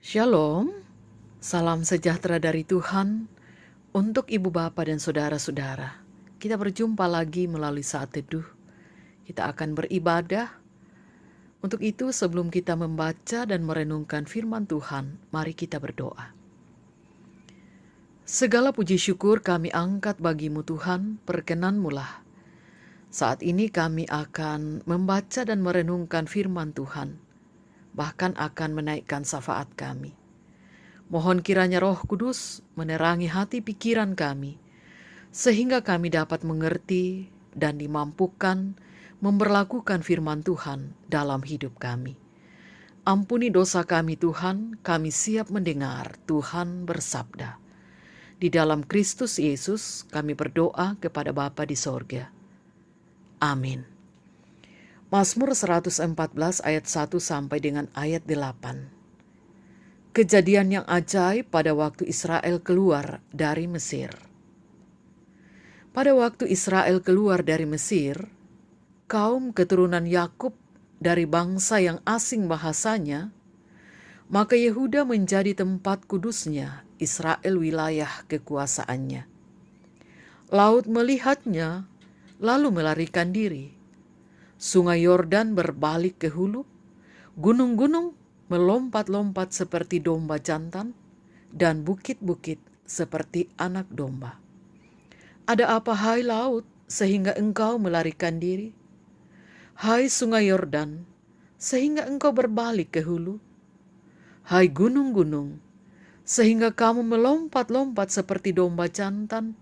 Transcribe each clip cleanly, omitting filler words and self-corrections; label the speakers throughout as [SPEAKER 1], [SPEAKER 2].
[SPEAKER 1] Shalom, salam sejahtera dari Tuhan untuk ibu bapa dan saudara-saudara. Kita berjumpa lagi melalui saat teduh. Kita akan beribadah. Untuk itu sebelum kita membaca dan merenungkan firman Tuhan, mari kita berdoa. Segala puji syukur kami angkat bagimu Tuhan, perkenan-Mulah. Saat ini kami akan membaca dan merenungkan firman Tuhan, bahkan akan menaikkan syafaat kami. Mohon kiranya Roh Kudus menerangi hati pikiran kami, sehingga kami dapat mengerti dan dimampukan memberlakukan firman Tuhan dalam hidup kami. Ampuni dosa kami Tuhan, kami siap mendengar Tuhan bersabda. Di dalam Kristus Yesus kami berdoa kepada Bapa di sorga. Amin. Mazmur 114 ayat 1 sampai dengan ayat 8. Kejadian yang ajaib pada waktu Israel keluar dari Mesir. Pada waktu Israel keluar dari Mesir, kaum keturunan Yakub dari bangsa yang asing bahasanya, maka Yehuda menjadi tempat kudusnya, Israel wilayah kekuasaannya. Laut melihatnya, lalu melarikan diri. Sungai Yordan berbalik ke hulu, gunung-gunung melompat-lompat seperti domba jantan, dan bukit-bukit seperti anak domba. Ada apa hai laut, sehingga engkau melarikan diri? Hai sungai Yordan, sehingga engkau berbalik ke hulu? Hai gunung-gunung, sehingga kamu melompat-lompat seperti domba jantan?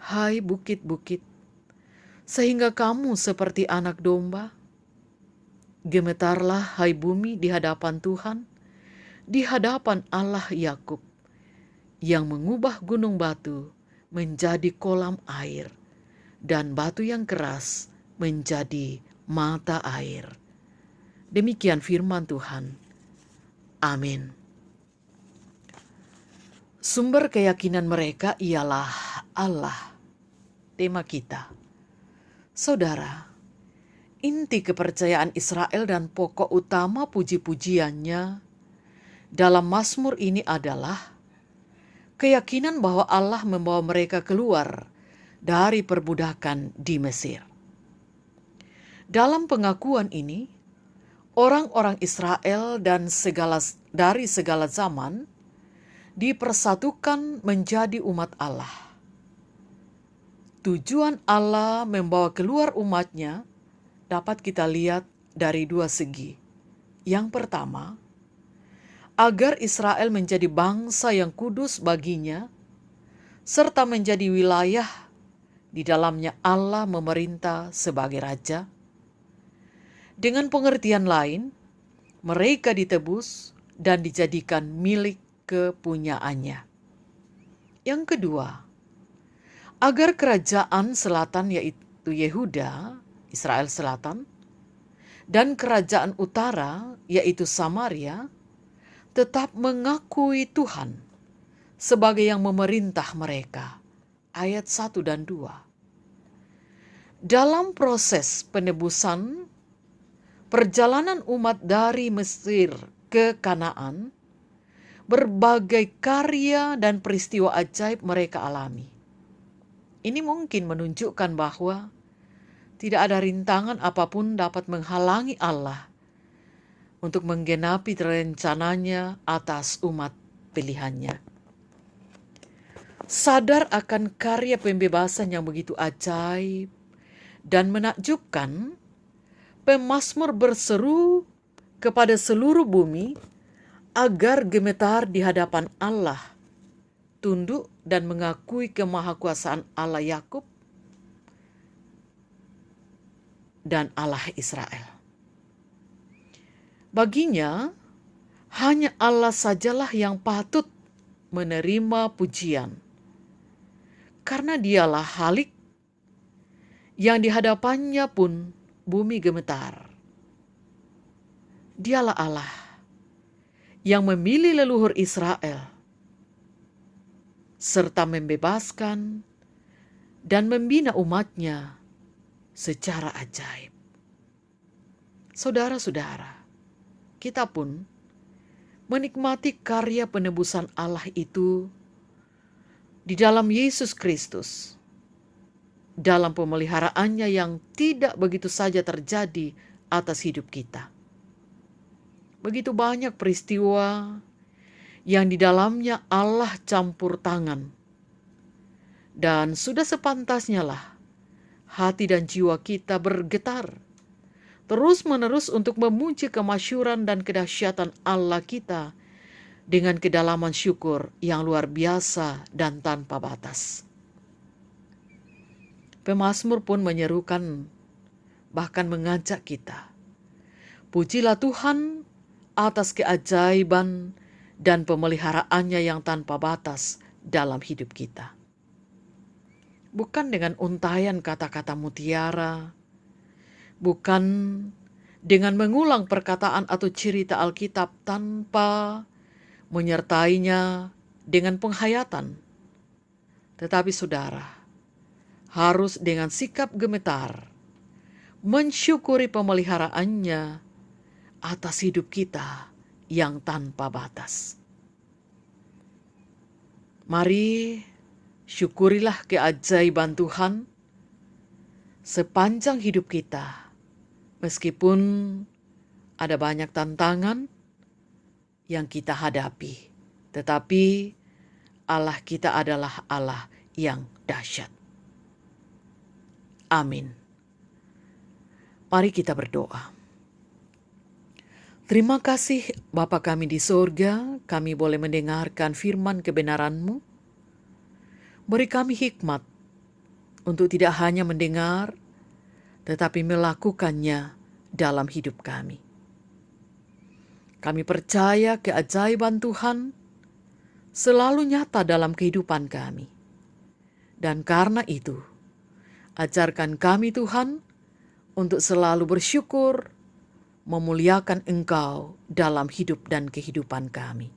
[SPEAKER 1] Hai bukit-bukit, sehingga kamu seperti anak domba? Gemetarlah hai bumi di hadapan Tuhan, di hadapan Allah Yakub, yang mengubah gunung batu menjadi kolam air, dan batu yang keras menjadi mata air. Demikian firman Tuhan. Amin. Sumber keyakinan mereka ialah Allah. Tema kita. Saudara, inti kepercayaan Israel dan pokok utama puji-pujiannya dalam Mazmur ini adalah keyakinan bahwa Allah membawa mereka keluar dari perbudakan di Mesir. Dalam pengakuan ini, orang-orang Israel dan dari segala zaman dipersatukan menjadi umat Allah. Tujuan Allah membawa keluar umatnya dapat kita lihat dari dua segi. Yang pertama, agar Israel menjadi bangsa yang kudus baginya, serta menjadi wilayah di dalamnya Allah memerintah sebagai raja. Dengan pengertian lain, mereka ditebus dan dijadikan milik kepunyaannya. Yang kedua, agar kerajaan selatan yaitu Yehuda, Israel Selatan, dan kerajaan utara yaitu Samaria tetap mengakui Tuhan sebagai yang memerintah mereka. Ayat 1 dan 2. Dalam proses penebusan, perjalanan umat dari Mesir ke Kanaan, berbagai karya dan peristiwa ajaib mereka alami. Ini mungkin menunjukkan bahwa tidak ada rintangan apapun dapat menghalangi Allah untuk menggenapi rencananya atas umat pilihannya. Sadar akan karya pembebasan yang begitu ajaib dan menakjubkan, pemazmur berseru kepada seluruh bumi agar gemetar di hadapan Allah, tunduk dan mengakui kemahakuasaan Allah Yakub dan Allah Israel. Baginya, hanya Allah sajalah yang patut menerima pujian, karena dialah Halik yang di hadapannya pun bumi gemetar. Dialah Allah yang memilih leluhur Israel, serta membebaskan dan membina umatnya secara ajaib. Saudara-saudara, kita pun menikmati karya penebusan Allah itu di dalam Yesus Kristus, dalam pemeliharaannya yang tidak begitu saja terjadi atas hidup kita. Begitu banyak peristiwa yang di dalamnya Allah campur tangan, dan sudah sepantasnya lah hati dan jiwa kita bergetar terus-menerus untuk memuji kemasyuran dan kedahsyatan Allah kita dengan kedalaman syukur yang luar biasa dan tanpa batas. Pemazmur pun menyerukan, bahkan mengajak kita, pujilah Tuhan atas keajaiban dan pemeliharaannya yang tanpa batas dalam hidup kita. Bukan dengan untaian kata-kata mutiara, bukan dengan mengulang perkataan atau cerita Alkitab tanpa menyertainya dengan penghayatan. Tetapi saudara, harus dengan sikap gemetar, mensyukuri pemeliharaannya atas hidup kita yang tanpa batas. Mari syukurilah keajaiban Tuhan sepanjang hidup kita, meskipun ada banyak tantangan yang kita hadapi, tetapi Allah kita adalah Allah yang dahsyat. Amin. Mari kita berdoa. Terima kasih Bapa kami di sorga, kami boleh mendengarkan firman kebenaran-Mu. Beri kami hikmat untuk tidak hanya mendengar, tetapi melakukannya dalam hidup kami. Kami percaya keajaiban Tuhan selalu nyata dalam kehidupan kami. Dan karena itu, ajarkan kami Tuhan untuk selalu bersyukur, memuliakan Engkau dalam hidup dan kehidupan kami.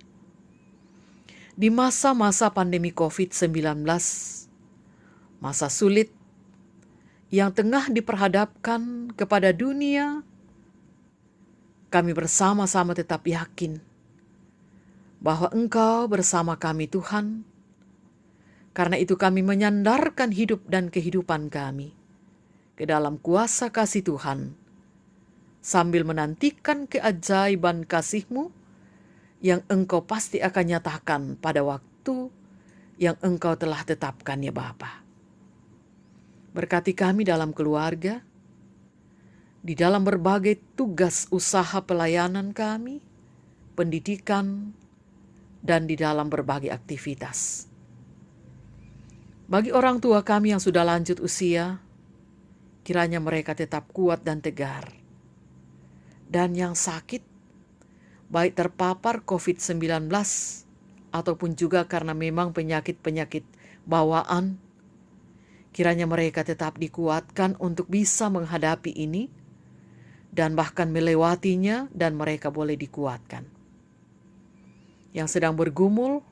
[SPEAKER 1] Di masa-masa pandemi COVID-19, masa sulit yang tengah diperhadapkan kepada dunia, kami bersama-sama tetap yakin bahwa Engkau bersama kami Tuhan. Karena itu kami menyandarkan hidup dan kehidupan kami ke dalam kuasa kasih Tuhan, sambil menantikan keajaiban kasih-Mu yang Engkau pasti akan nyatakan pada waktu yang Engkau telah tetapkan ya Bapa. Berkati kami dalam keluarga, di dalam berbagai tugas usaha pelayanan kami, pendidikan, dan di dalam berbagai aktivitas. Bagi orang tua kami yang sudah lanjut usia, kiranya mereka tetap kuat dan tegar. Dan yang sakit, baik terpapar COVID-19 ataupun juga karena memang penyakit-penyakit bawaan, kiranya mereka tetap dikuatkan untuk bisa menghadapi ini dan bahkan melewatinya, dan mereka boleh dikuatkan. Yang sedang bergumul,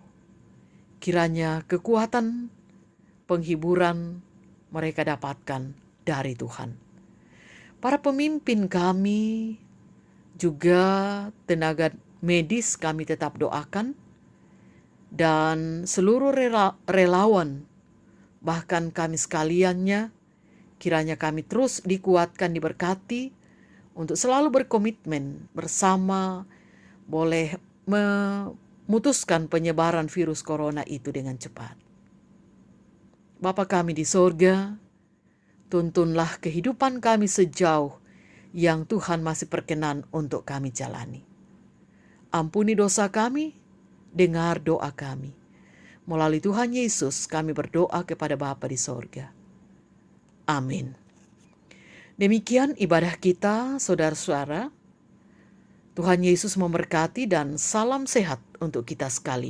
[SPEAKER 1] kiranya kekuatan, penghiburan mereka dapatkan dari Tuhan. Para pemimpin kami, juga tenaga medis kami tetap doakan, dan seluruh relawan, bahkan kami sekaliannya, kiranya kami terus dikuatkan, diberkati, untuk selalu berkomitmen bersama boleh memutuskan penyebaran virus corona itu dengan cepat. Bapa kami di sorga, tuntunlah kehidupan kami sejauh yang Tuhan masih perkenan untuk kami jalani. Ampuni dosa kami, dengar doa kami. Melalui Tuhan Yesus kami berdoa kepada Bapa di sorga. Amin. Demikian ibadah kita, saudara-saudara. Tuhan Yesus memberkati dan salam sehat untuk kita sekalian.